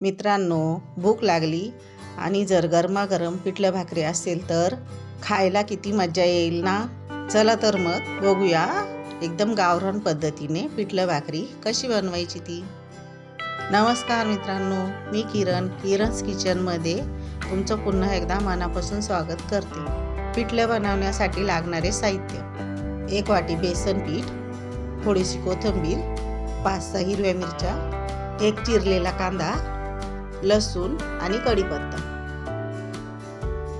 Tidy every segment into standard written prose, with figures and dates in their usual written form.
मित्रांनो, भूक लागली आणि जर गरमागरम पिठलं भाकरी असेल तर खायला किती मजा येईल ना. चला तर मग बघूया एकदम गावरान पद्धतीने पिठलं भाकरी कशी बनवायची ती. नमस्कार मित्रांनो, मी किरण's किचनमध्ये तुमचं पुन्हा एकदा मनापासून स्वागत करते. पिठलं बनवण्यासाठी लागणारे साहित्य: 1 वाटी बेसन पीठ, थोडीशी कोथिंबीर, 5-6 हिरव्या मिरच्या, 1 चिरलेला कांदा, लसूण आणि कढीपत्ता.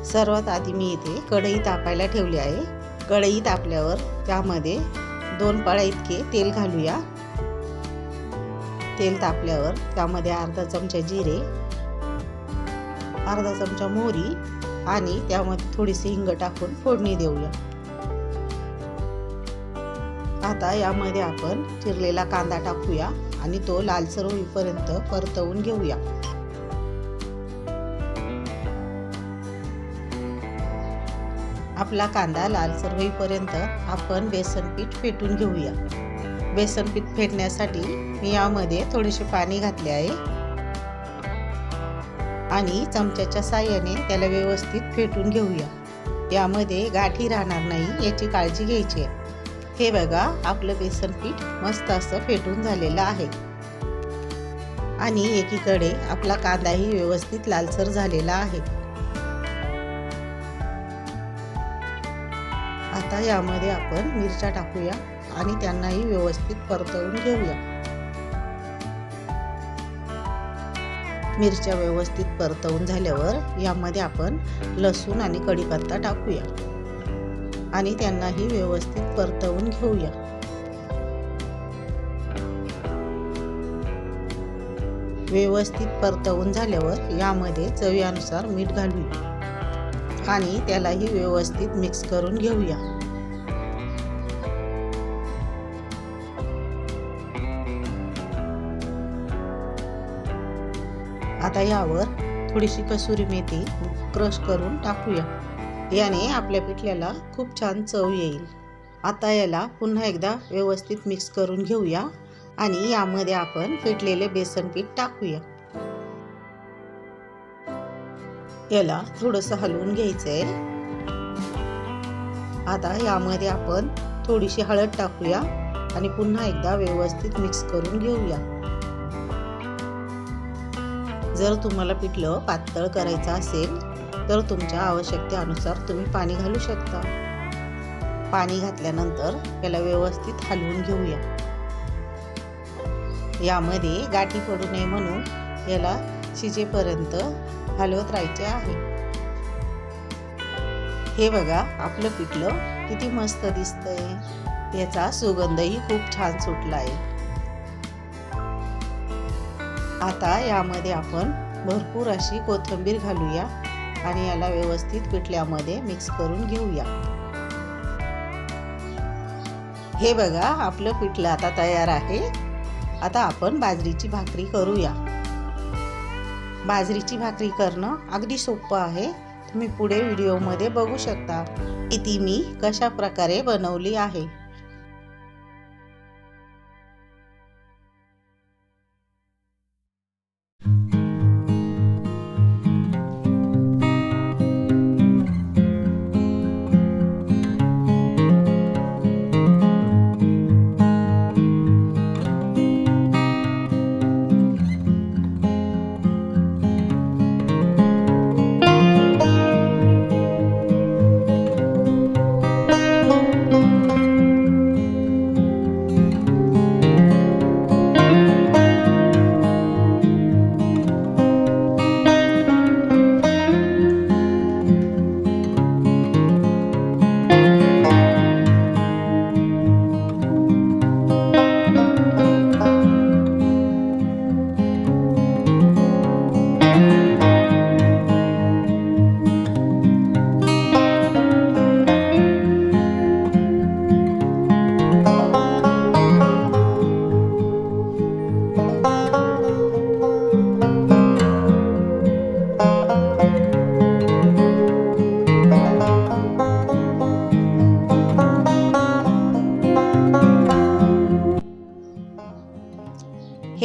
सर्वात आधी मी इथे कढई तापायला ठेवली आहे. कढई तापल्यावर त्यामध्ये 2 पळ्या इतके तेल घालूया. तेल तापल्यावर त्यामध्ये अर्धा चमचा जिरे, अर्धा चमचा मोहरी आणि त्यामध्ये थोडीशी हिंग टाकून फोडणी देऊया. आता यामध्ये आपण चिरलेला कांदा टाकूया आणि तो लालसर होईपर्यंत परतवून घेऊया. आपला कांदा लालसर होईपर्यंत आपण बेसन पीठ फेटून घेऊया. बेसन पीठ फेटण्यासाठी मी यामध्ये थोडेसे पाणी घातले आहे आणि चमच्याच्या साहाय्याने त्याला व्यवस्थित फेटून घेऊया. यामध्ये गाठी राहणार नाही याची काळजी घ्यायची आहे. हे बघा, आपलं बेसन पीठ मस्त असं फेटून झालेलं आहे आणि एकीकडे आपला कांदाही व्यवस्थित लालसर झालेला आहे. आता यामध्ये आपण मिरच्या टाकूया आणि त्यांनाही व्यवस्थित परतवून घेऊया. मिरच्या व्यवस्थित परतवून झाल्यावर यामध्ये आपण लसूण आणि कढीपत्ता टाकूया आणि त्यांनाही व्यवस्थित परतवून घेऊया. व्यवस्थित परतवून झाल्यावर यामध्ये चवीनुसार मीठ घालूया आणि त्यालाही व्यवस्थित मिक्स करून घेऊया. आता यावर थोडीशी कसुरी मेथी क्रश करून टाकूया. याने आपल्या पिठल्याला खूप छान चव येईल. आता याला पुन्हा एकदा व्यवस्थित मिक्स करून घेऊया आणि यामध्ये आपण फेटलेले बेसन पीठ टाकूया. याला थोडंसं हलवून घ्यायचंय. आता यामध्ये आपण थोडीशी हळद टाकूया आणि पुन्हा एकदा व्यवस्थित मिक्स करून घेऊया. जर तुम्हाला पिठलं पातळ करायचं असेल तर तुमच्या आवश्यकतेनुसार तुम्ही पाणी घालू शकता. पाणी घातल्यानंतर याला व्यवस्थित हलवून घेऊया. यामध्ये गाठी पडू नये म्हणून याला शिजेपर्यंत हलवत राहायचे आहे. हे बघा, आपलं पिठलं किती मस्त दिसतंय. याचा सुगंधही खूप छान सुटला आहे. आता यामध्ये आपण भरपूर अशी कोथिंबीर घालूया आणि याला व्यवस्थित पिठल्यामध्ये मिक्स करून घेऊया. हे बघा, आपलं पिठलं आता तयार आहे. आता आपण बाजरीची भाकरी करूया. बाजरीची भाकरी करणं अगदी सोपं आहे. तुम्ही पुढे व्हिडिओमध्ये बघू शकता की ती मी कशा प्रकारे बनवली आहे.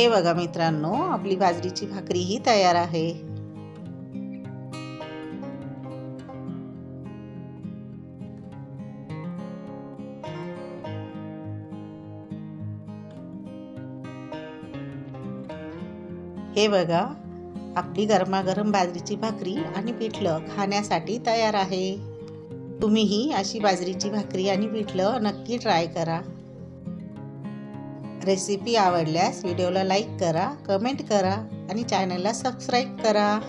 हे बघा मित्रांनो, आपली बाजरीची भाकरी ही तयार आहे. हे बघा, आपली गरमागरम बाजरीची भाकरी आणि पिठलं खाण्यासाठी तयार आहे. तुम्हीही अशी बाजरीची भाकरी आणि पिठलं नक्की ट्राय करा. रेसिपी आवडल्यास व्हिडिओला लाईक करा, कमेंट करा आणि चॅनलला सबस्क्राईब करा.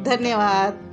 धन्यवाद.